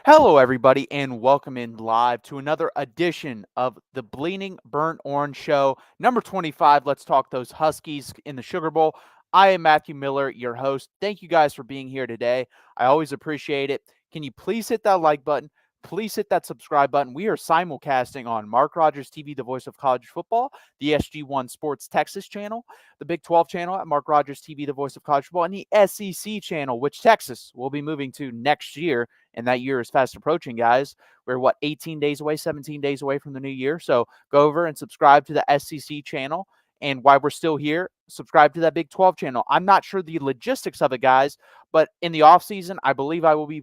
Hello, everybody, and welcome in live to another edition of the Bleeding Burnt Orange Show, number 25. Let's talk those Huskies in the Sugar Bowl. I am Matthew Miller, your host. Thank you guys for being here today. I always appreciate it. Can you please hit that like button? Please hit that subscribe button. We are simulcasting on Mark Rogers TV, the voice of college football, the SG1 Sports Texas channel, the Big 12 channel at Mark Rogers TV, the voice of college football, and the SEC channel, which Texas will be moving to next year. And that year is fast approaching, guys. We're 18 days away, 17 days away from the new year. So go over and subscribe to the SEC channel. And while we're still here, subscribe to that Big 12 channel. I'm not sure the logistics of it, guys, but in the off season, I believe I will be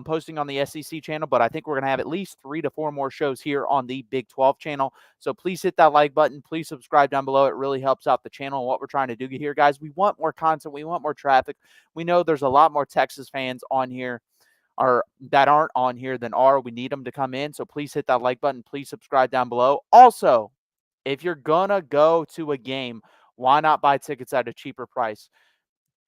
posting on the SEC channel, but I think we're going to have at least 3 to 4 more shows here on the Big 12 channel. So please hit that like button. Please subscribe down below. It really helps out the channel and what we're trying to do here, guys. We want more content. We want more traffic. We know there's a lot more Texas fans on here or that aren't on here than are. We need them to come in. So please hit that like button. Please subscribe down below. Also, if you're going to go to a game, why not buy tickets at a cheaper price?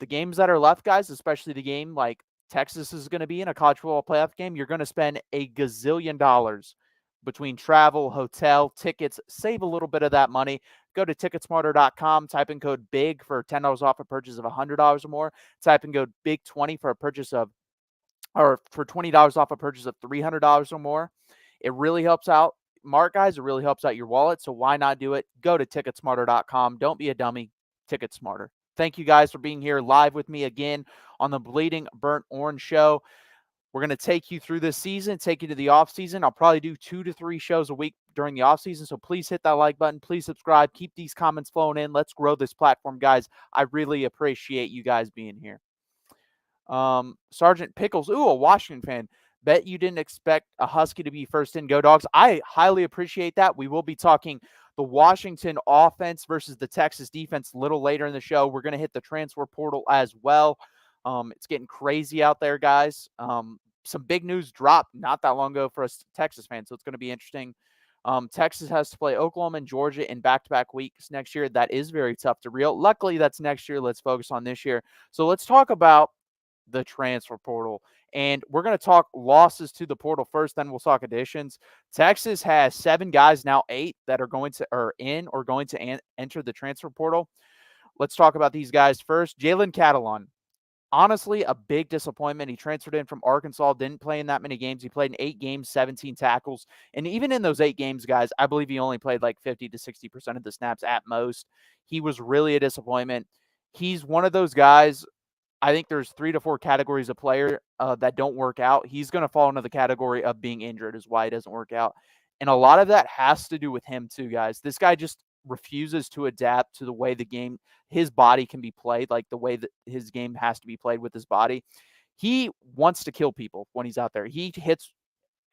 The games that are left, guys, especially the game like Texas is going to be in a college football playoff game, you're going to spend a gazillion dollars between travel, hotel, tickets. Save a little bit of that money. Go to ticketsmarter.com, type in code BIG for $10 off a purchase of $100 or more. Type in code BIG20 for a purchase of or for $20 off a purchase of $300 or more. It really helps out Mark, guys. It really helps out your wallet. So why not do it? Go to ticketsmarter.com. Don't be a dummy. Ticket Smarter. Thank you guys for being here live with me again on the Bleeding Burnt Orange Show. We're going to take you through this season, take you to the off season. I'll probably do 2 to 3 shows a week during the off season. So please hit that like button. Please subscribe. Keep these comments flowing in. Let's grow this platform, guys. I really appreciate you guys being here. Sergeant Pickles, a Washington fan. Bet you didn't expect a Husky to be first in. Go Dogs. I highly appreciate that. We will be talking the Washington offense versus the Texas defense a little later in the show. We're going to hit the transfer portal as well. It's getting crazy out there, guys. Some big news dropped not that long ago for us Texas fans, so it's going to be interesting. Texas has to play Oklahoma and Georgia in back-to-back weeks next year. That is very tough to reel. Luckily, that's next year. Let's focus on this year. So let's talk about the transfer portal. And we're going to talk losses to the portal first, then we'll talk additions. Texas has 7 guys, now 8, that are going to enter the transfer portal. Let's talk about these guys first. Jalen Catalon. Honestly, a big disappointment. He transferred in from Arkansas, didn't play in that many games. He played in 8 games, 17 tackles. And even in those 8 games, guys, I believe he only played like 50 to 60% of the snaps at most. He was really a disappointment. He's one of those guys. I think there's 3 to 4 categories of player that don't work out. He's going to fall into the category of being injured is why it doesn't work out. And a lot of that has to do with him too, guys. This guy just refuses to adapt to the way the game, his body can be played, like the way that his game has to be played with his body. He wants to kill people when he's out there. He hits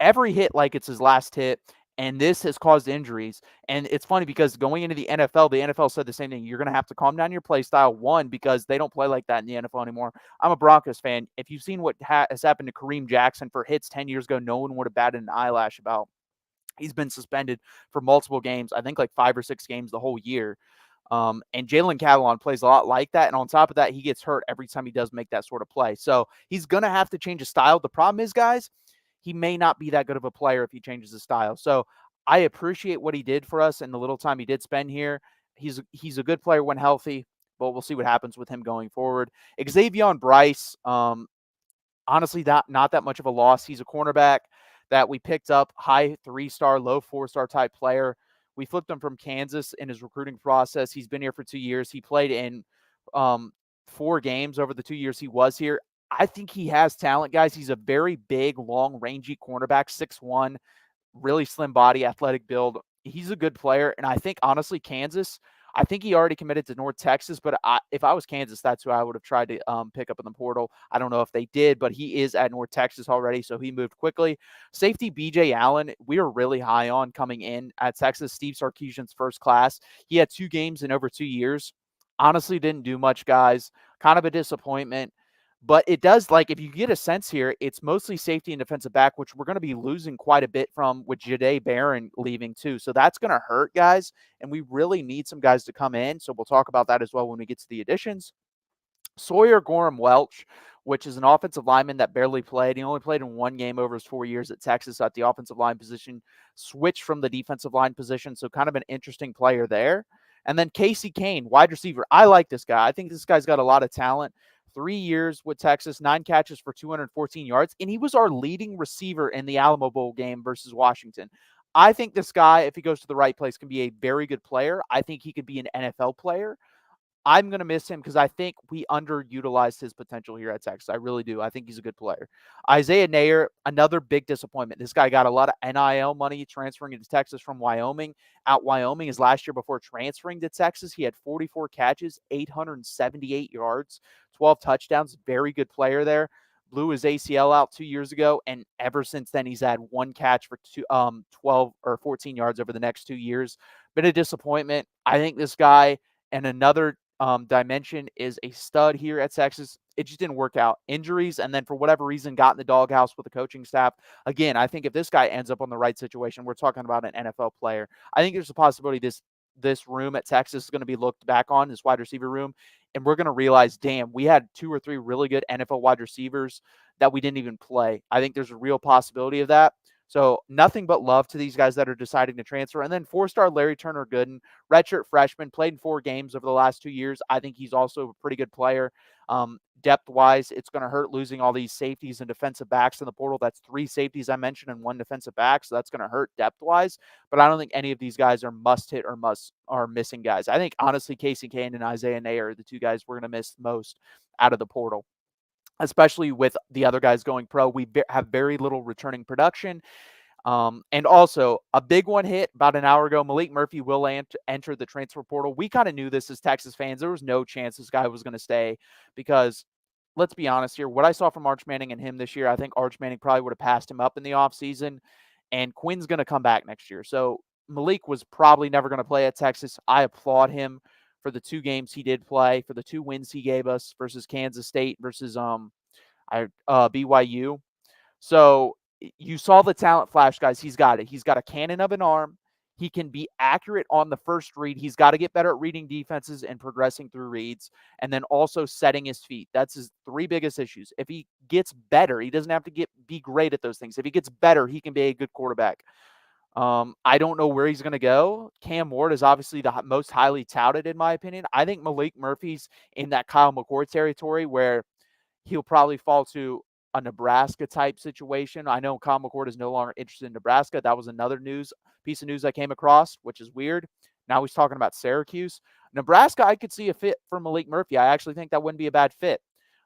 every hit like it's his last hit. And this has caused injuries. And it's funny because going into the NFL said the same thing. You're going to have to calm down your play style, one, because they don't play like that in the NFL anymore. I'm a Broncos fan. If you've seen what has happened to Kareem Jackson for hits 10 years ago, no one would have batted an eyelash about. He's been suspended for multiple games, I think like 5 or 6 games the whole year. And Jalen Catalon plays a lot like that. And on top of that, he gets hurt every time he does make that sort of play. So he's going to have to change his style. The problem is, guys, he may not be that good of a player if he changes his style. So I appreciate what he did for us and the little time he did spend here. He's a good player when healthy, but we'll see what happens with him going forward. Xavier Bryce, honestly, not that much of a loss. He's a cornerback that we picked up, high 3-star, low 4-star type player. We flipped him from Kansas in his recruiting process. He's been here for 2 years. He played in 4 games over the 2 years he was here. I think he has talent, guys. He's a very big, long, rangy cornerback, 6'1", really slim body, athletic build. He's a good player. And I think, honestly, Kansas, I think he already committed to North Texas, but if I was Kansas, that's who I would have tried to pick up in the portal. I don't know if they did, but he is at North Texas already, so he moved quickly. Safety B.J. Allen, we were really high on coming in at Texas. Steve Sarkisian's first class. He had 2 games in over 2 years. Honestly, didn't do much, guys. Kind of a disappointment. But it does, like, if you get a sense here, it's mostly safety and defensive back, which we're going to be losing quite a bit from with Jahdae Barron leaving too. So that's going to hurt, guys. And we really need some guys to come in. So we'll talk about that as well when we get to the additions. Sawyer Gorham Welch which is an offensive lineman that barely played. He only played in one game over his 4 years at Texas at the offensive line position, switched from the defensive line position, so kind of an interesting player there. And then Casey Kane, wide receiver. I like this guy. I think this guy's got a lot of talent. 3 years with Texas, 9 catches for 214 yards, and he was our leading receiver in the Alamo Bowl game versus Washington. I think this guy, if he goes to the right place, can be a very good player. I think he could be an NFL player. I'm going to miss him because I think we underutilized his potential here at Texas. I really do. I think he's a good player. Isaiah Nayer, another big disappointment. This guy got a lot of NIL money transferring into Texas from Wyoming. Out Wyoming his last year before transferring to Texas. He had 44 catches, 878 yards, 12 touchdowns. Very good player there. Blew his ACL out 2 years ago, and ever since then he's had one catch for 12 or 14 yards over the next 2 years. Been a disappointment. I think this guy and another dimension is a stud here at Texas. It just didn't work out. Injuries, and then for whatever reason, got in the doghouse with the coaching staff. Again, I think if this guy ends up on the right situation, we're talking about an NFL player. I think there's a possibility this room at Texas is going to be looked back on, this wide receiver room, and we're going to realize, damn, we had 2 or 3 really good NFL wide receivers that we didn't even play. I think there's a real possibility of that. So nothing but love to these guys that are deciding to transfer. And then 4-star Larry Turner Gooden, redshirt freshman, played in 4 games over the last 2 years. I think he's also a pretty good player. Depth-wise, it's going to hurt losing all these safeties and defensive backs in the portal. That's 3 safeties I mentioned and 1 defensive back, so that's going to hurt depth-wise. But I don't think any of these guys are must-hit or are missing guys. I think, honestly, Casey Kane and Isaiah Nayer are the 2 guys we're going to miss most out of the portal, especially with the other guys going pro. We have very little returning production. And also, a big one hit about an hour ago. Malik Murphy will enter the transfer portal. We kind of knew this as Texas fans. There was no chance this guy was going to stay because, let's be honest here, what I saw from Arch Manning and him this year, I think Arch Manning probably would have passed him up in the offseason, and Quinn's going to come back next year. So Malik was probably never going to play at Texas. I applaud him for the 2 games he did play, for the 2 wins he gave us versus Kansas State versus BYU. So you saw the talent flash, guys. He's got it. He's got a cannon of an arm. He can be accurate on the first read. He's got to get better at reading defenses and progressing through reads, and then also setting his feet. That's his 3 biggest issues. If he gets better, he doesn't have to be great at those things. If he gets better, he can be a good quarterback. I don't know where he's going to go. Cam Ward is obviously the most highly touted, in my opinion. I think Malik Murphy's in that Kyle McCord territory where he'll probably fall to a Nebraska type situation. I know Kyle McCord is no longer interested in Nebraska. That was another piece of news I came across, which is weird. Now he's talking about Syracuse. Nebraska, I could see a fit for Malik Murphy. I actually think that wouldn't be a bad fit.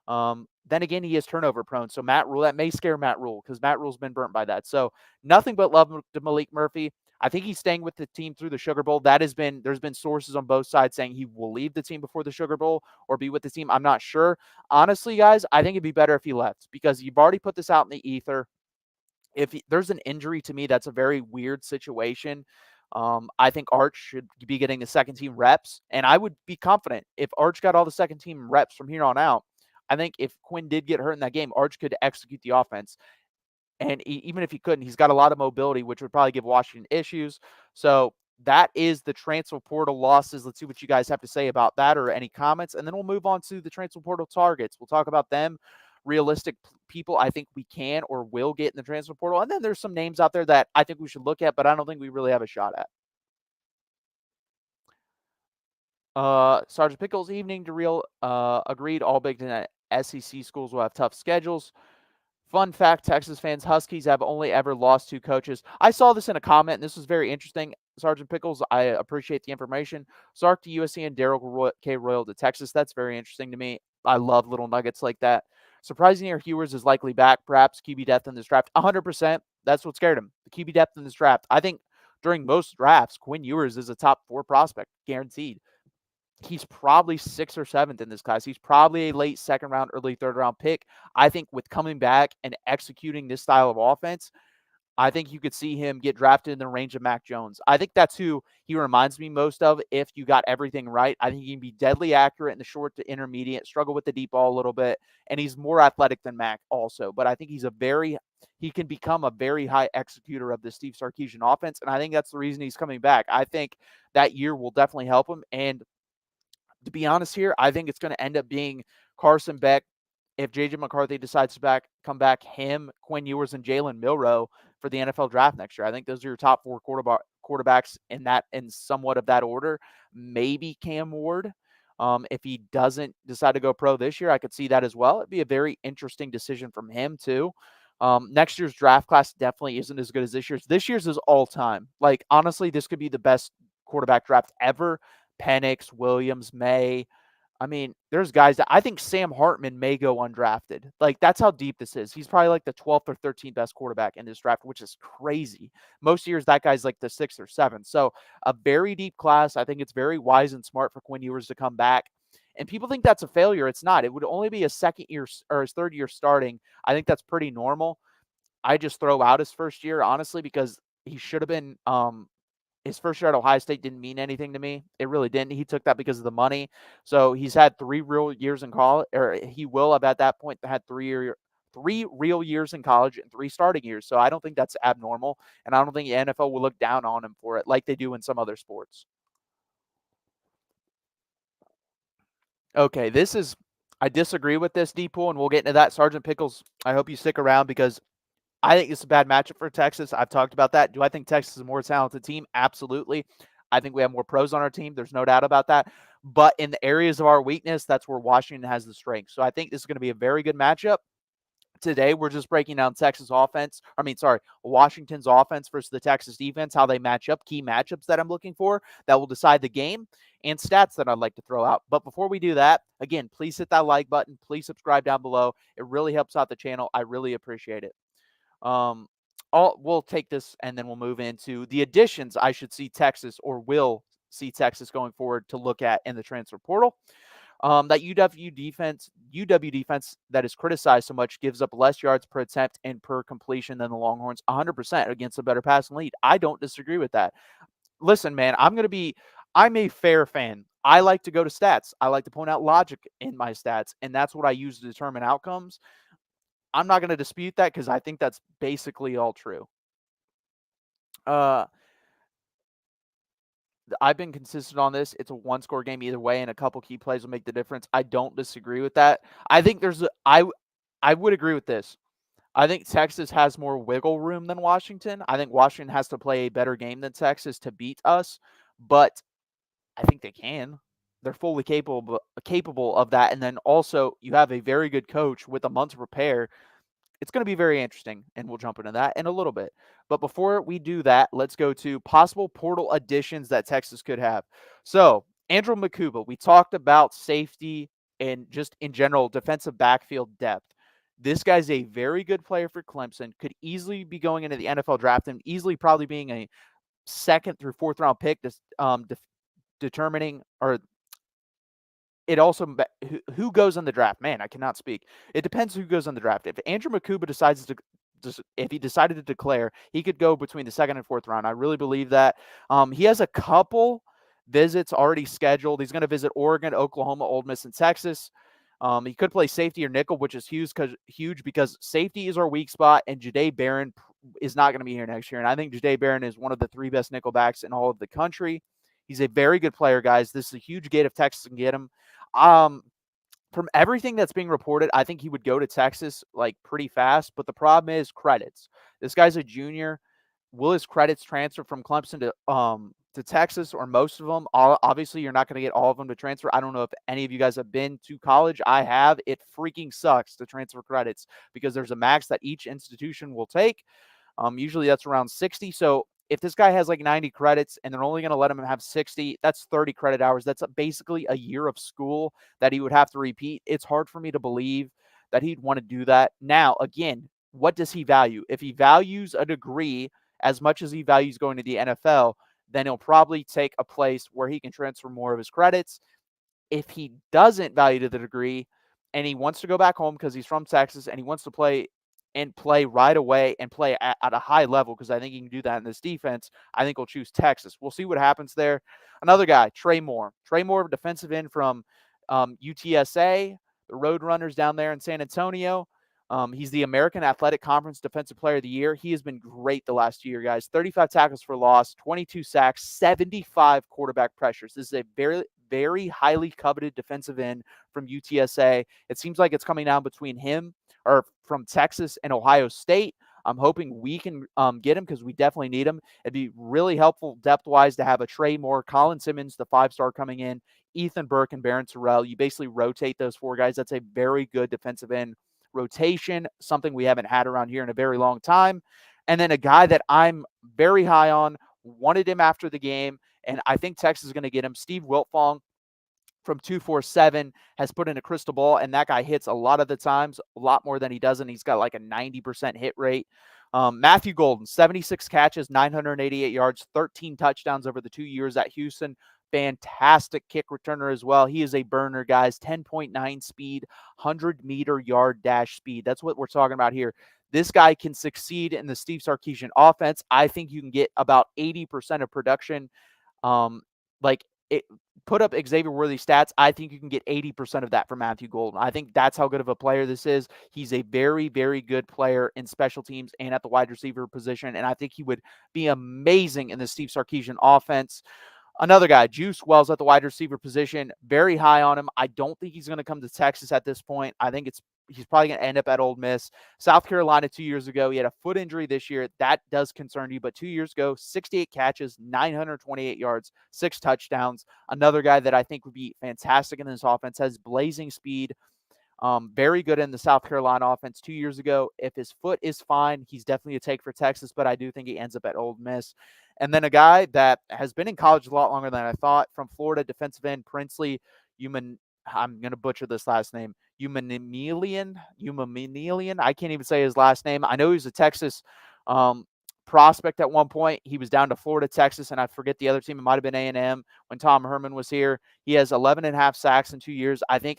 Then again, he is turnover prone. So Matt Rule, that may scare Matt Rule because Matt Rule's been burnt by that. So nothing but love to Malik Murphy. I think he's staying with the team through the Sugar Bowl. There's been sources on both sides saying he will leave the team before the Sugar Bowl or be with the team. I'm not sure. Honestly, guys, I think it'd be better if he left because you've already put this out in the ether. If there's an injury, to me, that's a very weird situation. I think Arch should be getting the second team reps, and I would be confident if Arch got all the second team reps from here on out. I think if Quinn did get hurt in that game, Arch could execute the offense. And even if he couldn't, he's got a lot of mobility, which would probably give Washington issues. So that is the transfer portal losses. Let's see what you guys have to say about that or any comments. And then we'll move on to the transfer portal targets. We'll talk about them, realistic people I think we can or will get in the transfer portal. And then there's some names out there that I think we should look at, but I don't think we really have a shot at. Sergeant Pickles, evening to real agreed. All Big Ten SEC schools will have tough schedules. Fun fact, Texas fans, Huskies have only ever lost 2 coaches. I saw this in a comment, and this was very interesting. Sergeant Pickles, I appreciate the information. Sark to USC and Daryl K. Royal to Texas. That's very interesting to me. I love little nuggets like that. Surprising here, Hewers is likely back. Perhaps QB depth in this draft. 100%. That's what scared him. The QB depth in this draft. I think during most drafts, Quinn Ewers is a top 4 prospect, guaranteed. He's probably 6th or 7th in this class. He's probably a late 2nd round, early 3rd round pick. I think with coming back and executing this style of offense, I think you could see him get drafted in the range of Mac Jones. I think that's who he reminds me most of if you got everything right. I think he can be deadly accurate in the short to intermediate, struggle with the deep ball a little bit, and he's more athletic than Mac also. But I think he can become a very high executor of the Steve Sarkisian offense, and I think that's the reason he's coming back. I think that year will definitely help him, and to be honest here, I think it's going to end up being Carson Beck if J.J. McCarthy decides to come back, him, Quinn Ewers, and Jalen Milroe for the NFL draft next year. I think those are your top 4 quarterbacks in somewhat of that order. Maybe Cam Ward. If he doesn't decide to go pro this year, I could see that as well. It'd be a very interesting decision from him too. Next year's draft class definitely isn't as good as this year's. This year's is all time. Like, honestly, this could be the best quarterback draft ever. Penix, Williams, May. I mean, there's guys that I think Sam Hartman may go undrafted. Like, that's how deep this is. He's probably like the 12th or 13th best quarterback in this draft, which is crazy. Most years, that guy's like the 6th or 7th. So, a very deep class. I think it's very wise and smart for Quinn Ewers to come back. And people think that's a failure. It's not. It would only be a second year or his third year starting. I think that's pretty normal. I just throw out his first year, honestly, because he should have been his first year at Ohio State didn't mean anything to me. It really didn't. He took that because of the money. So he's had 3 real years in college, or he will have at that point had 3 real years in college and 3 starting years. So I don't think that's abnormal, and I don't think the NFL will look down on him for it like they do in some other sports. Okay, I disagree with this, D-Pool, and we'll get into that. Sergeant Pickles, I hope you stick around because I think it's a bad matchup for Texas. I've talked about that. Do I think Texas is a more talented team? Absolutely. I think we have more pros on our team. There's no doubt about that. But in the areas of our weakness, that's where Washington has the strength. So I think this is going to be a very good matchup. Today, we're just breaking down Washington's offense versus the Texas defense, how they match up, key matchups that I'm looking for that will decide the game, and stats that I'd like to throw out. But before we do that, again, please hit that like button. Please subscribe down below. It really helps out the channel. I really appreciate it. We'll take this and then we'll move into the additions I should see Texas or will see Texas going forward to look at in the transfer portal. That UW defense that is criticized so much gives up less yards per attempt and per completion than the Longhorns, 100% against a better passing lead. I don't disagree with that. Listen, man, I'm a fair fan. I like to go to stats. I like to point out logic in my stats, and that's what I use to determine outcomes. I'm not going to dispute that because I think that's basically all true. I've been consistent on this. It's a one-score game either way, and a couple key plays will make the difference. I don't disagree with that. I think I would agree with this. I think Texas has more wiggle room than Washington. I think Washington has to play a better game than Texas to beat us, but I think they can. They're fully capable of that. And then also, you have a very good coach with a month to prepare. It's going to be very interesting, and we'll jump into that in a little bit. But before we do that, let's go to possible portal additions that Texas could have. So, Andrew Makuba, we talked about safety and just in general defensive backfield depth. This guy's a very good player for Clemson, could easily be going into the NFL draft and easily probably being a 2nd through 4th round pick, determining or it also who goes in the draft. Man, I cannot speak. It depends who goes in the draft. If Andrew Makuba if he decided to declare, he could go between the 2nd and 4th round. I really believe that. He has a couple visits already scheduled. He's going to visit Oregon, Oklahoma, Ole Miss, and Texas. He could play safety or nickel, which is huge because safety is our weak spot, and Jahdae Barron is not going to be here next year. And I think Jahdae Barron is one of the 3 best nickel backs in all of the country. He's a very good player, guys. This is a huge gate if Texas can get him. From everything that's being reported, I think he would go to Texas like pretty fast, but the problem is credits. This guy's a junior. Will his credits transfer from Clemson to Texas, or most of them? Obviously, you're not going to get all of them to transfer. I don't know if any of you guys have been to college. I have. It freaking sucks to transfer credits because there's a max that each institution will take. Usually that's around 60. So if this guy has like 90 credits and they're only going to let him have 60, that's 30 credit hours. That's basically a year of school that he would have to repeat. It's hard for me to believe that he'd want to do that. Now, again, what does he value? If he values a degree as much as he values going to the NFL, then he'll probably take a place where he can transfer more of his credits. If he doesn't value the degree and he wants to go back home because he's from Texas and he wants to play right away and play at a high level, because I think he can do that in this defense, I think he'll choose Texas. We'll see what happens there. Another guy, Trey Moore. Trey Moore, defensive end from UTSA, the Roadrunners down there in San Antonio. He's the American Athletic Conference Defensive Player of the Year. He has been great the last year, guys. 35 tackles for loss, 22 sacks, 75 quarterback pressures. This is a very, very highly coveted defensive end from UTSA. It seems like it's coming down between him or from Texas and Ohio State. I'm hoping we can get him because we definitely need him. It'd be really helpful depth-wise to have a Trey Moore, Colin Simmons, the 5-star coming in, Ethan Burke, and Barron Terrell. You basically rotate those 4 guys. That's a very good defensive end rotation, something we haven't had around here in a very long time. And then a guy that I'm very high on, wanted him after the game, and I think Texas is going to get him, Steve Wiltfong from 247 has put in a crystal ball, and that guy hits a lot of the times, a lot more than he doesn't. He's got like a 90% hit rate. Matthew Golden, 76 catches, 988 yards, 13 touchdowns over the 2 years at Houston. Fantastic kick returner as well. He is a burner, guys. 10.9 speed, 100-meter yard dash speed. That's what we're talking about here. This guy can succeed in the Steve Sarkisian offense. I think you can get about 80% of production. Like it, put up Xavier Worthy stats. I think you can get 80% of that from Matthew Golden. I think that's how good of a player this is. He's a very, very good player in special teams and at the wide receiver position, and I think he would be amazing in the Steve Sarkisian offense. Another guy, Juice Wells at the wide receiver position, very high on him. I don't think he's going to come to Texas at this point. I think he's probably going to end up at Ole Miss. South Carolina 2 years ago, he had a foot injury this year. That does concern you, but 2 years ago, 68 catches, 928 yards, 6 touchdowns. Another guy that I think would be fantastic in this offense, has blazing speed. Very good in the South Carolina offense 2 years ago. If his foot is fine, he's definitely a take for Texas, but I do think he ends up at Ole Miss. And then a guy that has been in college a lot longer than I thought, from Florida, defensive end, Princely Human. I'm going to butcher this last name. Humanilian. I can't even say his last name. I know he's a Texas prospect at one point. He was down to Florida, Texas, and I forget the other team. It might have been A&M when Tom Herman was here. He has 11 and a half sacks in 2 years. I think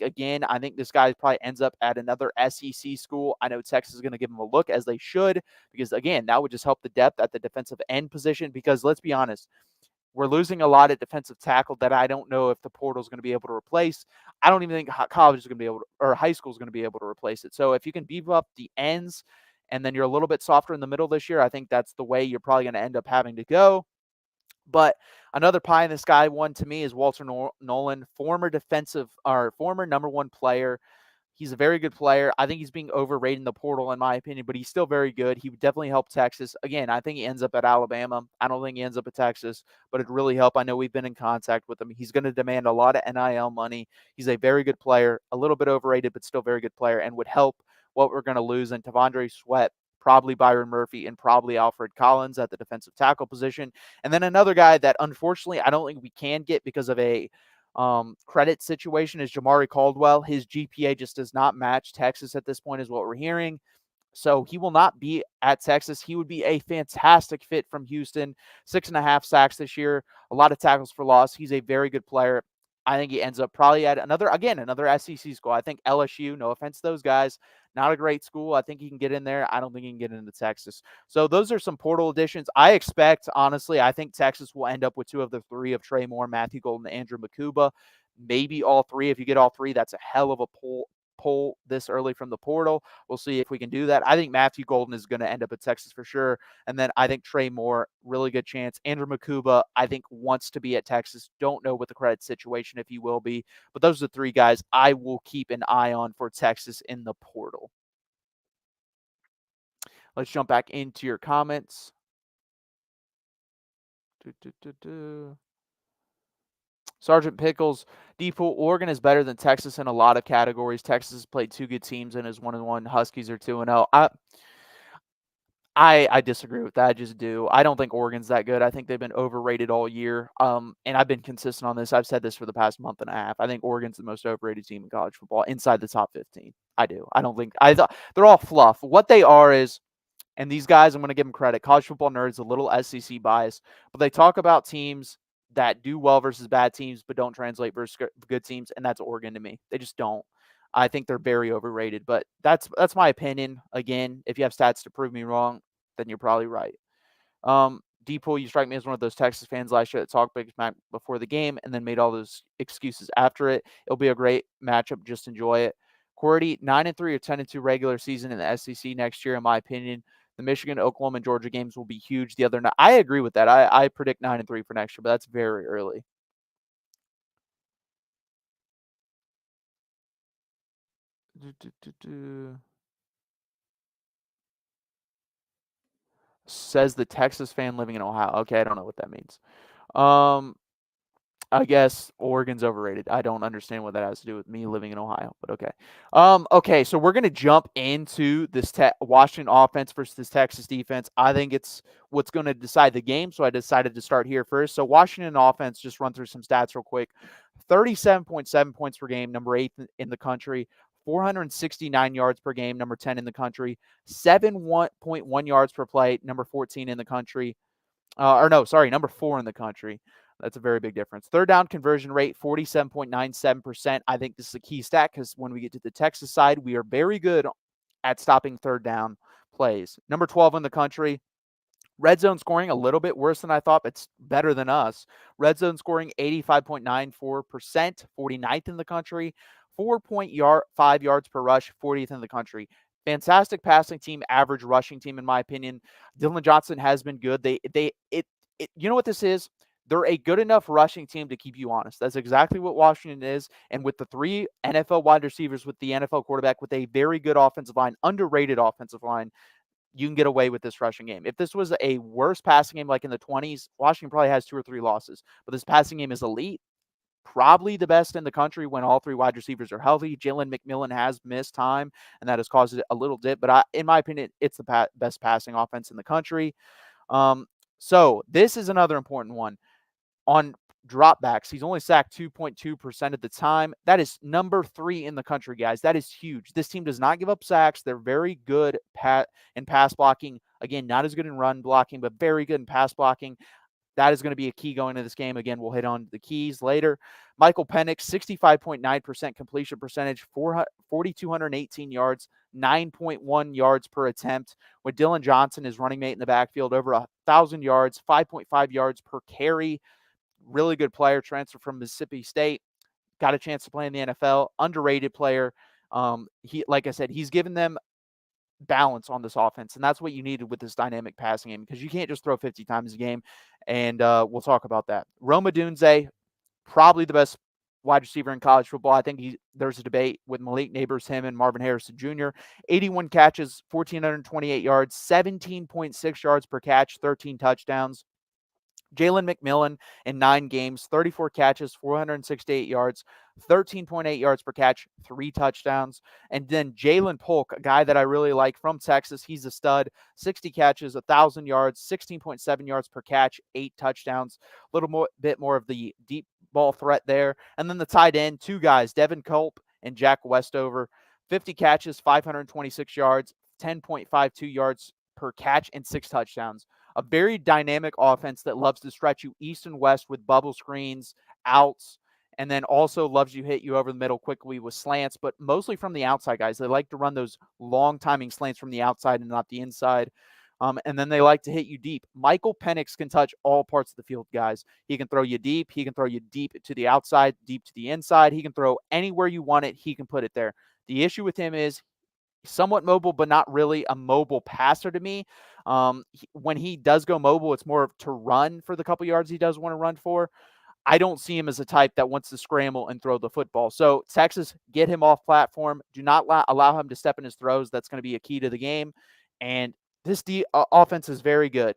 this guy probably ends up at another SEC school. I know Texas is going to give him a look, as they should, because, again, that would just help the depth at the defensive end position, because let's be honest, we're losing a lot at defensive tackle that I don't know if the portal is going to be able to replace. I don't even think college is going to be able to, or high school is going to be able to replace it. So if you can beef up the ends and then you're a little bit softer in the middle this year, I think that's the way you're probably going to end up having to go. But another pie in the sky one to me is Walter Nolan, former number 1 player. He's a very good player. I think he's being overrated in the portal, in my opinion, but he's still very good. He would definitely help Texas. Again, I think he ends up at Alabama. I don't think he ends up at Texas, but it'd really help. I know we've been in contact with him. He's going to demand a lot of NIL money. He's a very good player, a little bit overrated, but still very good player, and would help what we're going to lose in Tavondre Sweat, probably Byron Murphy, and probably Alfred Collins at the defensive tackle position. And then another guy that, unfortunately, I don't think we can get because of a credit situation is Jamari Caldwell. His GPA just does not match Texas at this point, is what we're hearing. So he will not be at Texas. He would be a fantastic fit from Houston. 6.5 sacks this year, a lot of tackles for loss. He's a very good player. I think he ends up probably at another SEC school. I think LSU, no offense to those guys, not a great school. I think he can get in there. I don't think he can get into Texas. So those are some portal additions. I expect, honestly, I think Texas will end up with 2 of the 3 of Trey Moore, Matthew Golden, Andrew Makuba. Maybe all 3. If you get all 3, that's a hell of a pull this early from the portal. We'll see if we can do that. I think Matthew Golden is going to end up at Texas for sure. And then I think Trey Moore, really good chance. Andrew Makuba, I think, wants to be at Texas. Don't know what the credit situation, if he will be. But those are the 3 guys I will keep an eye on for Texas in the portal. Let's jump back into your comments. Sergeant Pickles, Deepool, Oregon is better than Texas in a lot of categories. Texas has played 2 good teams and is 1-1. Huskies are 2-0. I disagree with that. I just do. I don't think Oregon's that good. I think they've been overrated all year. And I've been consistent on this. I've said this for the past month and a half. I think Oregon's the most overrated team in college football inside the top 15. I do. I don't think they're all fluff. What they are is, and these guys, I'm going to give them credit. College football nerds, a little SEC bias, but they talk about teams that do well versus bad teams, but don't translate versus good teams, and that's Oregon to me. They just don't. I think they're very overrated, but that's my opinion. Again, if you have stats to prove me wrong, then you're probably right. Deepool, you strike me as one of those Texas fans last year that talked big smack before the game and then made all those excuses after it. It'll be a great matchup. Just enjoy it. Cordy, 9-3 or 10-2 regular season in the SEC next year, in my opinion. The Michigan, Oklahoma, and Georgia games will be huge the other night. I agree with that. I predict 9-3 for next year, but that's very early. Says the Texas fan living in Ohio. Okay, I don't know what that means. Um, I guess Oregon's overrated. I don't understand what that has to do with me living in Ohio, but okay. Okay, so we're gonna jump into this Washington offense versus this Texas defense. I think it's what's going to decide the game, so I decided to start here first. So Washington offense, just run through some stats real quick. 37.7 points per game, number 8 in the country. 469 yards per game, number 10 in the country. 7.1 yards per play, number 14 in the country. Number 4 in the country. That's a very big difference. Third down conversion rate, 47.97%. I think this is a key stat because when we get to the Texas side, we are very good at stopping third down plays. Number 12 in the country. Red zone scoring a little bit worse than I thought, but it's better than us. Red zone scoring 85.94%, 49th in the country. 4.5 yards per rush, 40th in the country. Fantastic passing team, average rushing team in my opinion. Dillon Johnson has been good. You know what this is? They're a good enough rushing team to keep you honest. That's exactly what Washington is. And with the 3 NFL wide receivers, with the NFL quarterback, with a very good offensive line, underrated offensive line, you can get away with this rushing game. If this was a worse passing game like in the 20s, Washington probably has 2 or 3 losses. But this passing game is elite, probably the best in the country when all 3 wide receivers are healthy. Jalen McMillan has missed time, and that has caused it a little dip. But in my opinion, it's the best passing offense in the country. So this is another important one. On dropbacks, he's only sacked 2.2% of the time. That is number 3 in the country, guys. That is huge. This team does not give up sacks. They're very good in pass blocking. Again, not as good in run blocking, but very good in pass blocking. That is going to be a key going into this game. Again, we'll hit on the keys later. Michael Penix, 65.9% completion percentage, 4,218 yards, 9.1 yards per attempt. With Dillon Johnson, his running mate in the backfield, over 1,000 yards, 5.5 yards per carry. Really good player, transferred from Mississippi State. Got a chance to play in the NFL. Underrated player. Like I said, he's given them balance on this offense, and that's what you needed with this dynamic passing game because you can't just throw 50 times a game, and we'll talk about that. Rome Odunze, probably the best wide receiver in college football. I think there's a debate with Malik Neighbors, him and Marvin Harrison Jr. 81 catches, 1,428 yards, 17.6 yards per catch, 13 touchdowns. Jalen McMillan in 9 games, 34 catches, 468 yards, 13.8 yards per catch, 3 touchdowns. And then Jalen Polk, a guy that I really like from Texas. He's a stud, 60 catches, 1,000 yards, 16.7 yards per catch, 8 touchdowns. A bit more of the deep ball threat there. And then the tight end, 2 guys, Devin Culp and Jack Westover, 50 catches, 526 yards, 10.52 yards per catch, and 6 touchdowns. A very dynamic offense that loves to stretch you east and west with bubble screens, outs, and then also loves to hit you over the middle quickly with slants, but mostly from the outside, guys. They like to run those long timing slants from the outside and not the inside. And then they like to hit you deep. Michael Penix can touch all parts of the field, guys. He can throw you deep. He can throw you deep to the outside, deep to the inside. He can throw anywhere you want it. He can put it there. The issue with him is somewhat mobile, but not really a mobile passer to me. When he does go mobile, it's more to run for the couple yards he does want to run for. I don't see him as a type that wants to scramble and throw the football. So Texas, get him off platform. Do not allow him to step in his throws. That's going to be a key to the game. And this offense is very good.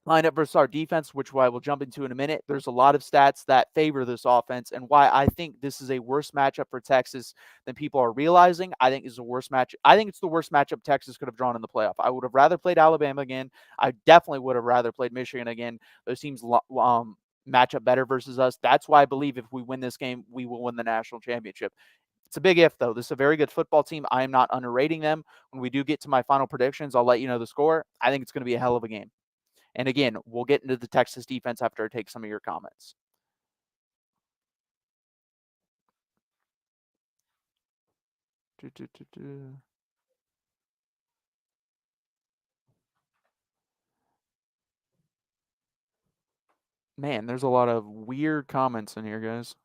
Lineup versus our defense, which I will jump into in a minute. There's a lot of stats that favor this offense, and why I think this is a worse matchup for Texas than people are realizing. I think it's a worse match. I think it's the worst matchup Texas could have drawn in the playoff. I would have rather played Alabama again. I definitely would have rather played Michigan again. Those teams match up better versus us. That's why I believe if we win this game, we will win the national championship. It's a big if, though. This is a very good football team. I am not underrating them. When we do get to my final predictions, I'll let you know the score. I think it's going to be a hell of a game. And again, we'll get into the Texas defense after I take some of your comments. Man, there's a lot of weird comments in here, guys.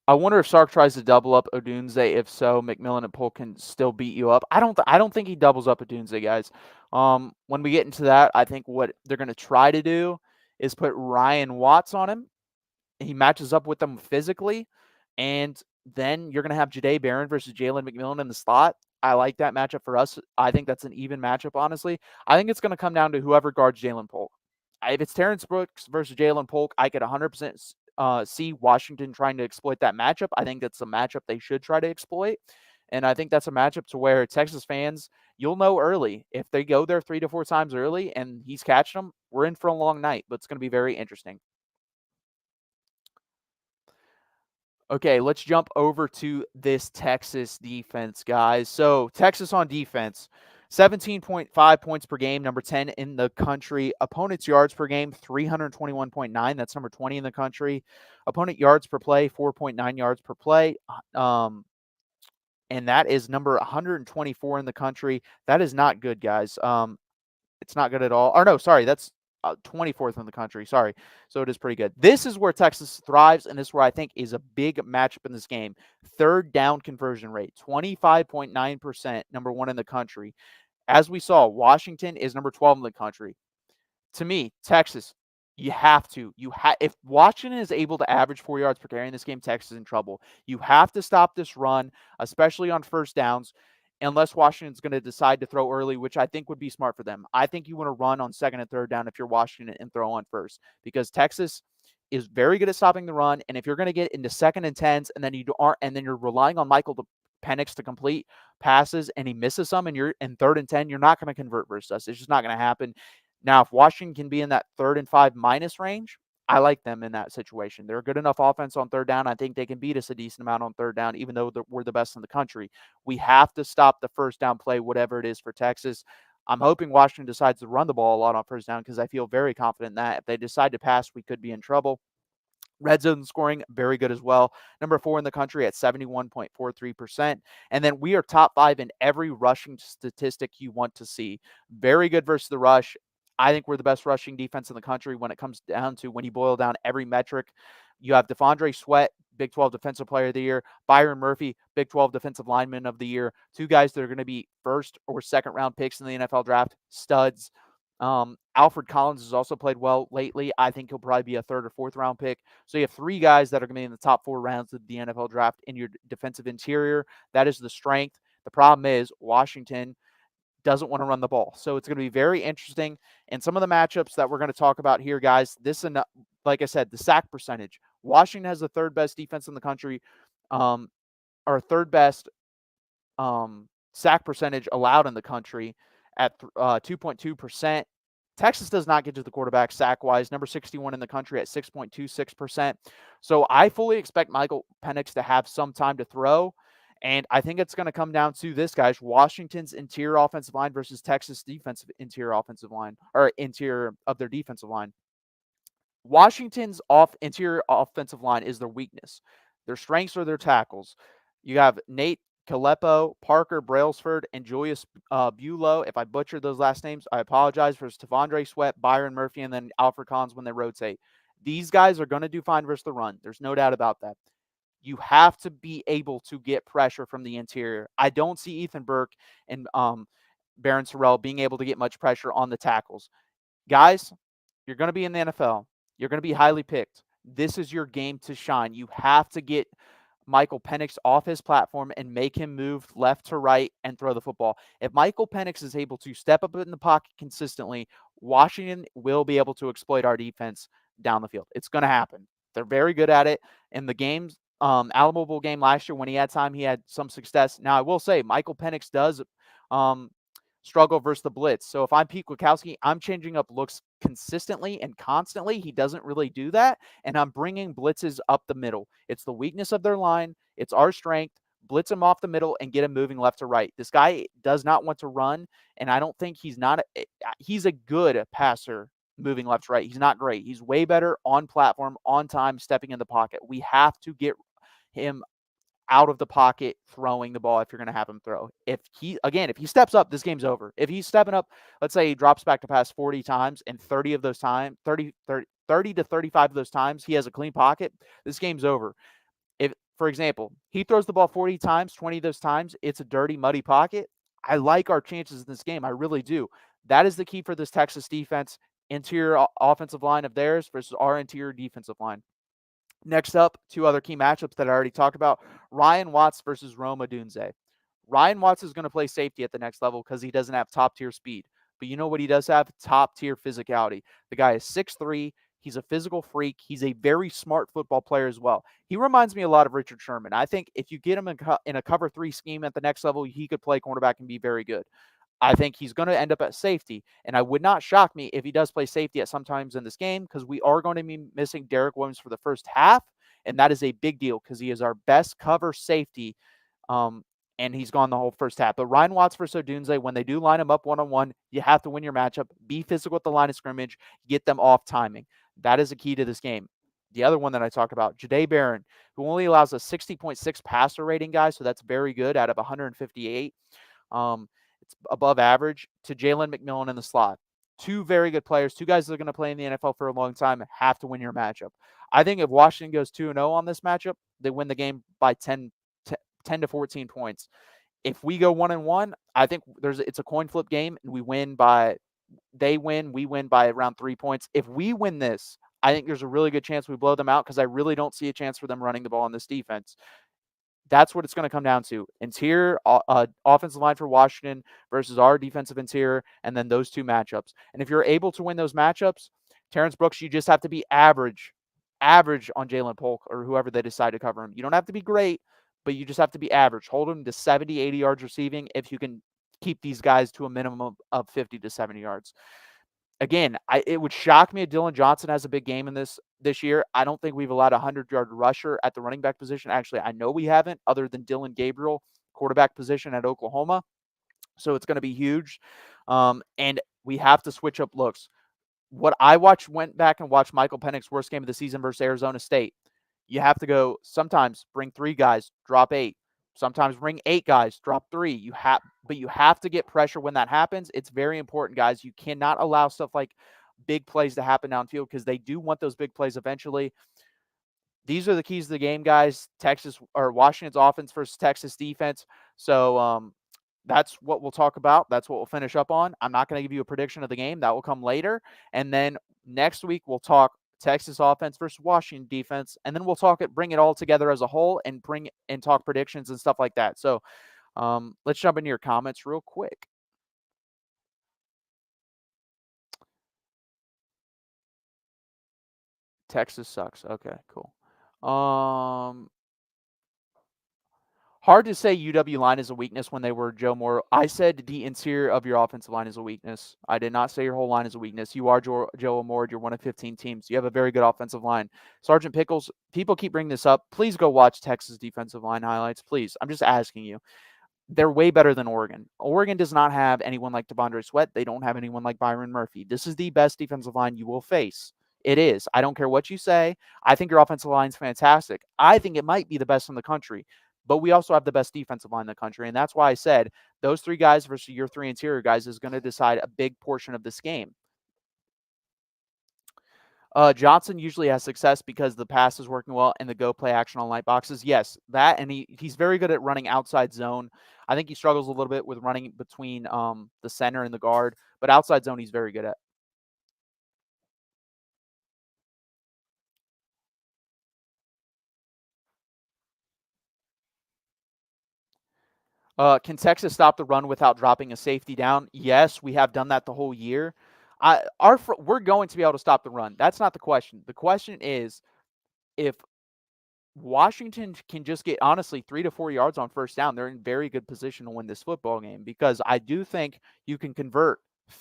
I wonder if Sark tries to double up Odunze. If so, McMillan and Polk can still beat you up. I don't think he doubles up Odunze, guys. When we get into that, I think what they're going to try to do is put Ryan Watts on him. He matches up with them physically. And then you're going to have Jahdae Barron versus Jalen McMillan in the slot. I like that matchup for us. I think that's an even matchup, honestly. I think it's going to come down to whoever guards Jalen Polk. If it's Terrence Brooks versus Jalen Polk, I could 100% see Washington trying to exploit that matchup. I think that's a matchup they should try to exploit. And I think that's a matchup to where Texas fans, you'll know early. If they go there 3 to 4 times early and he's catching them, we're in for a long night, but it's going to be very interesting. Okay, let's jump over to this Texas defense, guys. So, Texas on defense, 17.5 points per game, number 10 in the country. Opponent's yards per game, 321.9. That's number 20 in the country. Opponent yards per play, 4.9 yards per play. And that is number 124 in the country. That is not good, guys. It's not good at all. Or no, sorry, that's 24th in the country. Sorry. So it is pretty good. This is where Texas thrives, and this is where I think is a big matchup in this game. Third down conversion rate, 25.9%, number 1 in the country. As we saw, Washington is number 12 in the country. To me, Texas, you have to. If Washington is able to average 4 yards per carry in this game, Texas is in trouble. You have to stop this run, especially on first downs, unless Washington's going to decide to throw early, which I think would be smart for them. I think you want to run on second and third down if you're Washington and throw on first, because Texas is very good at stopping the run. And if you're going to get into second and tens, and then you're relying on Michael Penix to complete passes, and he misses some, and you're in third and 10, you're not going to convert versus us. It's just not going to happen. Now, if Washington can be in that 3rd and 5 minus range, I like them in that situation. They're a good enough offense on third down. I think they can beat us a decent amount on third down, even though we're the best in the country. We have to stop the first down play, whatever it is for Texas. I'm hoping Washington decides to run the ball a lot on first down because I feel very confident in that. If they decide to pass, we could be in trouble. Red zone scoring, very good as well. Number 4 in the country at 71.43%. And then we are top 5 in every rushing statistic you want to see. Very good versus the rush. I think we're the best rushing defense in the country when it comes down to when you boil down every metric. You have DeFondre Sweat, Big 12 Defensive Player of the Year. Byron Murphy, Big 12 Defensive Lineman of the Year. 2 guys that are going to be first or second round picks in the NFL draft. Studs. Alfred Collins has also played well lately. I think he'll probably be a 3rd or 4th round pick. So you have 3 guys that are going to be in the top 4 rounds of the NFL draft in your defensive interior. That is the strength. The problem is Washington doesn't want to run the ball. So it's going to be very interesting. And some of the matchups that we're going to talk about here, guys, like I said, the sack percentage. Washington has the 3rd best defense in the country, or 3rd best sack percentage allowed in the country at 2.2%. Texas does not get to the quarterback sack-wise, number 61 in the country at 6.26%. So I fully expect Michael Penix to have some time to throw, and I think it's going to come down to this, guys, Washington's interior offensive line versus Texas defensive interior offensive line, or interior of their defensive line. Washington's interior offensive line is their weakness. Their strengths are their tackles. You have Nate Kalepo, Parker Brailsford, and Julius Bulow. If I butchered those last names, I apologize. For Stephondre Sweat, Byron Murphy, and then Alfred Collins when they rotate. These guys are going to do fine versus the run. There's no doubt about that. You have to be able to get pressure from the interior. I don't see Ethan Burke and Baron Sorrell being able to get much pressure on the tackles. Guys, you're going to be in the NFL. You're going to be highly picked. This is your game to shine. You have to get Michael Penix off his platform and make him move left to right and throw the football. If Michael Penix is able to step up in the pocket consistently, Washington will be able to exploit our defense down the field. It's going to happen. They're very good at it. In the games, Alamo Bowl game last year, when he had time, he had some success. Now, I will say, Michael Penix does struggle versus the blitz. So if I'm Pete Kwiatkowski, I'm changing up looks consistently and constantly. He doesn't really do that. And I'm bringing blitzes up the middle. It's the weakness of their line. It's our strength. Blitz him off the middle and get him moving left to right. This guy does not want to run. And I don't think he's a good passer moving left to right. He's not great. He's way better on platform, on time, stepping in the pocket. We have to get him out of the pocket throwing the ball if you're going to have him throw. If he steps up, this game's over. If he's stepping up, let's say he drops back to pass 40 times and 30 of those times, 30 to 35 of those times, he has a clean pocket, this game's over. If, for example, he throws the ball 40 times, 20 of those times, it's a dirty, muddy pocket, I like our chances in this game. I really do. That is the key for this Texas defense, interior offensive line of theirs versus our interior defensive line. Next up, two other key matchups that I already talked about. Ryan Watts versus Rome Odunze. Ryan Watts is going to play safety at the next level because he doesn't have top-tier speed. But you know what he does have? Top-tier physicality. The guy is 6'3". He's a physical freak. He's a very smart football player as well. He reminds me a lot of Richard Sherman. I think if you get him in a cover 3 scheme at the next level, he could play cornerback and be very good. I think he's going to end up at safety, and I would not shock me if he does play safety at sometimes in this game because we are going to be missing Derek Williams for the first half, and that is a big deal because he is our best cover safety, um, and he's gone the whole first half. But Ryan Watts versus Odunze, when they do line him up one-on-one, you have to win your matchup, be physical at the line of scrimmage, get them off timing. That is a key to this game. The other one that I talked about, Jahdae Barron, who only allows a 60.6 passer rating, guys, so that's very good out of 158. It's above average, to Jalen McMillan in the slot. Two very good players, two guys that are going to play in the NFL for a long time, have to win your matchup. I think if Washington goes 2-0 on this matchup, they win the game by 10 to 14 points. If we go 1-1, I think it's a coin flip game, and we win we win by around 3 points. If we win this, I think there's a really good chance we blow them out because I really don't see a chance for them running the ball on this defense. That's what it's going to come down to. Interior offensive line for Washington versus our defensive interior, and then those two matchups. And if you're able to win those matchups, Terrence Brooks, you just have to be average on Jalen Polk or whoever they decide to cover him. You don't have to be great, but you just have to be average. Hold him to 70, 80 yards receiving if you can keep these guys to a minimum of 50 to 70 yards. Again, it would shock me if Dylan Johnson has a big game in this year. I don't think we've allowed a 100-yard rusher at the running back position. Actually, I know we haven't, other than Dylan Gabriel, quarterback position at Oklahoma. So it's going to be huge. And we have to switch up looks. What I went back and watched Michael Penix's worst game of the season versus Arizona State. You have to go sometimes bring 3 guys, drop 8. Sometimes bring 8 guys, drop 3. But you have to get pressure when that happens. It's very important, guys. You cannot allow stuff like big plays to happen downfield because they do want those big plays eventually. These are the keys to the game, guys. Washington's offense versus Texas defense. So that's what we'll talk about. That's what we'll finish up on. I'm not going to give you a prediction of the game. That will come later. And then next week we'll talk Texas offense versus Washington defense, and then we'll bring it all together as a whole and talk predictions and stuff like that. So let's jump into your comments real quick. Texas sucks. Okay, cool. Hard to say UW line is a weakness when they were Joe Moore. I said the interior of your offensive line is a weakness. I did not say your whole line is a weakness. You are Joe Moore. You're one of 15 teams. You have a very good offensive line. Sergeant Pickles, people keep bringing this up. Please go watch Texas defensive line highlights. Please. I'm just asking you. They're way better than Oregon. Oregon does not have anyone like Devondre Sweat. They don't have anyone like Byron Murphy. This is the best defensive line you will face. It is. I don't care what you say. I think your offensive line is fantastic. I think it might be the best in the country. But we also have the best defensive line in the country. And that's why I said those 3 guys versus your 3 interior guys is going to decide a big portion of this game. Johnson usually has success because the pass is working well and the go play action on light boxes. Yes, that, and he's very good at running outside zone. I think he struggles a little bit with running between the center and the guard, but outside zone he's very good at. Can Texas stop the run without dropping a safety down? Yes, we have done that the whole year. We're going to be able to stop the run. That's not the question. The question is if Washington can just get, honestly, 3 to 4 yards on first down, they're in very good position to win this football game because I do think you can convert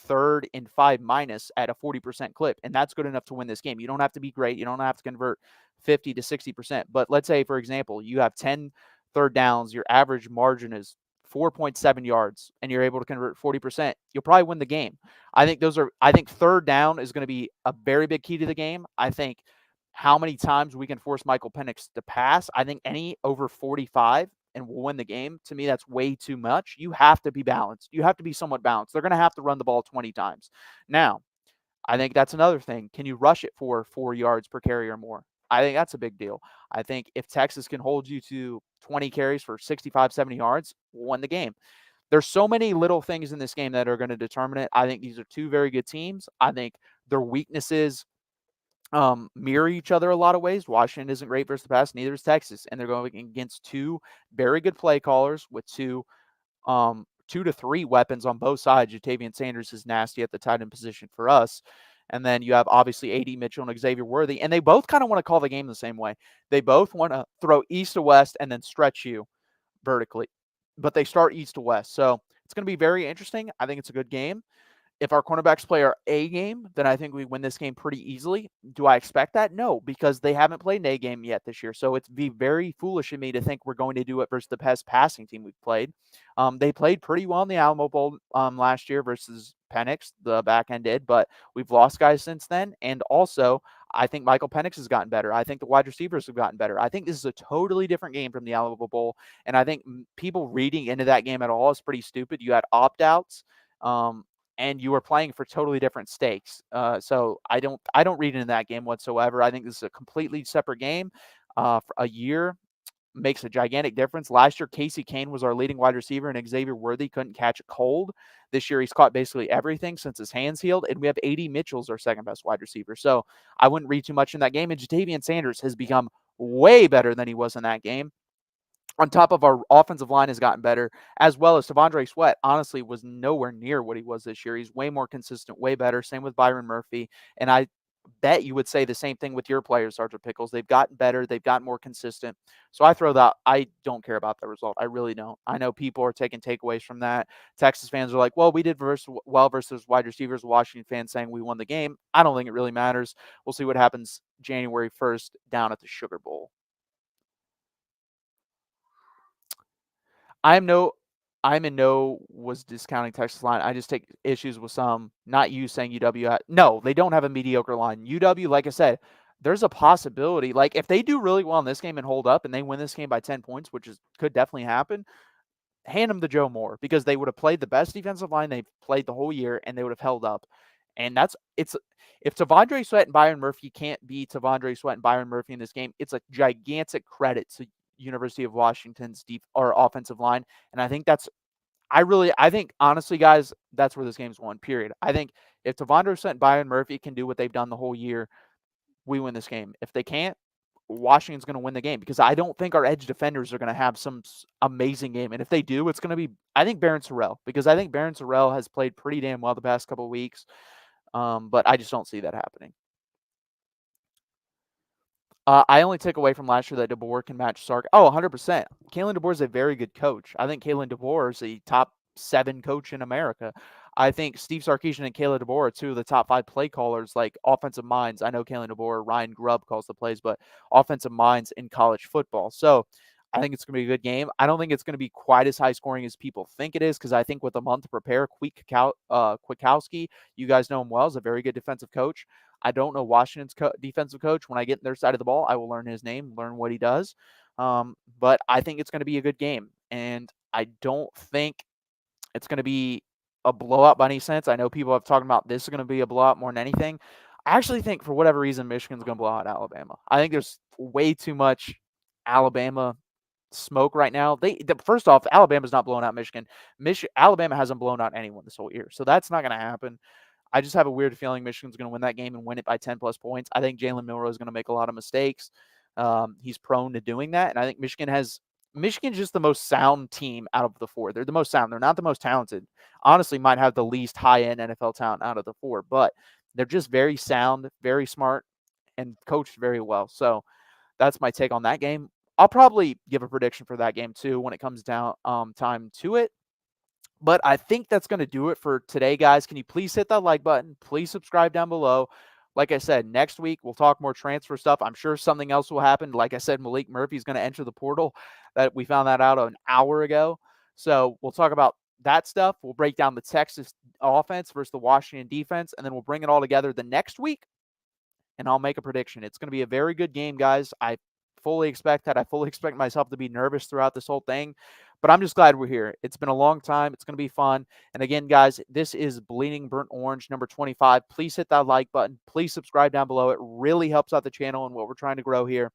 3rd and 5 minus at a 40% clip, and that's good enough to win this game. You don't have to be great. You don't have to convert 50 to 60%. But let's say, for example, you have 10 third downs, your average margin is 4.7 yards, and you're able to convert 40%, you'll probably win the game. I think 3rd down is going to be a very big key to the game. I think how many times we can force Michael Penix to pass. I think any over 45 and we'll win the game. To me, that's way too much. You have to be balanced. You have to be somewhat balanced. They're going to have to run the ball 20 times. Now, I think that's another thing. Can you rush it for 4 yards per carry or more? I think that's a big deal. I think if Texas can hold you to 20 carries for 65, 70 yards, we'll win the game. There's so many little things in this game that are going to determine it. I think these are 2 very good teams. I think their weaknesses mirror each other a lot of ways. Washington isn't great versus the pass, neither is Texas, and they're going against two very good play callers with two to three weapons on both sides. Jatavian Sanders is nasty at the tight end position for us. And then you have obviously A.D. Mitchell and Xavier Worthy, and they both kind of want to call the game the same way. They both want to throw east to west and then stretch you vertically, but they start east to west. So it's going to be very interesting. I think it's a good game. If our cornerbacks play our A game, then I think we win this game pretty easily. Do I expect that? No, because they haven't played an A game yet this year. So it'd be very foolish of me to think we're going to do it versus the best passing team we've played. They played pretty well in the Alamo Bowl last year versus Penix, the back end did, but we've lost guys since then. And also, I think Michael Penix has gotten better. I think the wide receivers have gotten better. I think this is a totally different game from the Alamo Bowl. And I think people reading into that game at all is pretty stupid. You had opt outs. And you were playing for totally different stakes. So I don't read into that game whatsoever. I think this is a completely separate game. For a year makes a gigantic difference. Last year, Casey Kane was our leading wide receiver, and Xavier Worthy couldn't catch a cold. This year, he's caught basically everything since his hands healed, and we have A.D. Mitchell's our second best wide receiver. So I wouldn't read too much in that game. And Jatavian Sanders has become way better than he was in that game. On top of our offensive line has gotten better, as well as Tavondre Sweat, honestly, was nowhere near what he was this year. He's way more consistent, way better. Same with Byron Murphy. And I bet you would say the same thing with your players, Sergeant Pickles. They've gotten better. They've gotten more consistent. So I throw that. I don't care about the result. I really don't. I know people are taking takeaways from that. Texas fans are like, well, we did well versus wide receivers. Washington fans saying we won the game. I don't think it really matters. We'll see what happens January 1st down at the Sugar Bowl. I'm no I'm in no was discounting Texas line. I just take issues with some, not you saying UW. No, they don't have a mediocre line. UW, like I said, there's a possibility. Like if they do really well in this game and hold up and they win this game by 10 points, which could definitely happen, hand them to Joe Moore because they would have played the best defensive line they've played the whole year and they would have held up. And it's if Tavondre Sweat and Byron Murphy can't be Tavondre Sweat and Byron Murphy in this game, it's a gigantic credit to University of Washington's deep or offensive line. And I think I think honestly, guys, that's where this game's won, period. I think if Tavondre Sweat and Byron Murphy can do what they've done the whole year, we win this game. If they can't, Washington's going to win the game because I don't think our edge defenders are going to have some amazing game. And if they do, it's going to be, I think, Barron Sorrell because I think Barron Sorrell has played pretty damn well the past couple of weeks. But I just don't see that happening. I only take away from last year that DeBoer can match Sark. Oh, 100%. Kalen DeBoer is a very good coach. I think Kalen DeBoer is a top 7 coach in America. I think Steve Sarkisian and Kalen DeBoer are two of the top 5 play callers, like offensive minds. I know Kalen DeBoer, Ryan Grubb calls the plays, but offensive minds in college football. So I think it's going to be a good game. I don't think it's going to be quite as high scoring as people think it is because I think with a month to prepare, Kwiatkowski, you guys know him well, is a very good defensive coach. I don't know Washington's defensive coach. When I get in their side of the ball, I will learn his name, learn what he does. But I think it's going to be a good game. And I don't think it's going to be a blowout by any sense. I know people have talked about this is going to be a blowout more than anything. I actually think for whatever reason, Michigan's going to blow out Alabama. I think there's way too much Alabama smoke right now. First off, Alabama's not blowing out Michigan. Alabama hasn't blown out anyone this whole year. So that's not going to happen. I just have a weird feeling Michigan's going to win that game and win it by 10 plus points. I think Jalen Milroe is going to make a lot of mistakes. He's prone to doing that. And I think Michigan's just the most sound team out of the 4. They're the most sound. They're not the most talented. Honestly, might have the least high-end NFL talent out of the 4, but they're just very sound, very smart, and coached very well. So that's my take on that game. I'll probably give a prediction for that game too when it comes down time to it. But I think that's going to do it for today, guys. Can you please hit that like button? Please subscribe down below. Like I said, next week we'll talk more transfer stuff. I'm sure something else will happen. Like I said, Malik Murphy is going to enter the portal. That we found that out an hour ago. So we'll talk about that stuff. We'll break down the Texas offense versus the Washington defense, and then we'll bring it all together the next week, and I'll make a prediction. It's going to be a very good game, guys. I fully expect that. I fully expect myself to be nervous throughout this whole thing, but I'm just glad we're here. It's been a long time. It's going to be fun. And again, guys, this is Bleeding Burnt Orange number 25. Please hit that like button. Please subscribe down below. It really helps out the channel and what we're trying to grow here.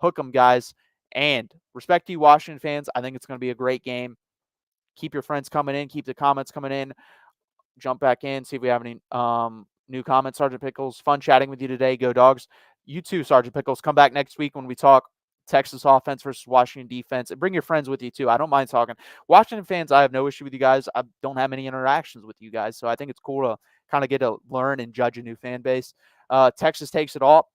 Hook 'em, guys. And respect to you, Washington fans. I think it's going to be a great game. Keep your friends coming in. Keep the comments coming in. Jump back in. See if we have any New comment, Sergeant Pickles. Fun chatting with you today. Go Dogs. You too, Sergeant Pickles. Come back next week when we talk Texas offense versus Washington defense. And bring your friends with you too. I don't mind talking. Washington fans, I have no issue with you guys. I don't have many interactions with you guys. So I think it's cool to kind of get to learn and judge a new fan base. Texas takes it all.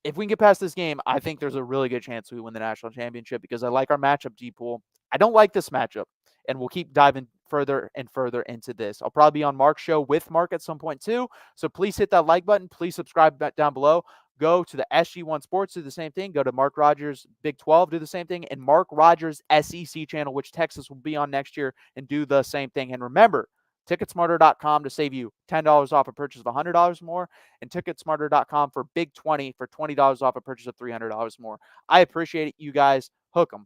If we can get past this game, I think there's a really good chance we win the national championship because I like our matchup, G-Pool. I don't like this matchup, and we'll keep diving further and further into this. I'll probably be on Mark's show with Mark at some point too, so please hit that like button. Please subscribe down below. Go to the SG1 Sports, do the same thing. Go to Mark Rogers Big 12, do the same thing. And Mark Rogers SEC channel, which Texas will be on next year, and do the same thing. And remember, Ticketsmarter.com to save you $10 off a purchase of $100 more, and Ticketsmarter.com for Big 20 for $20 off a purchase of $300 more. I appreciate it, you guys. Hook 'em.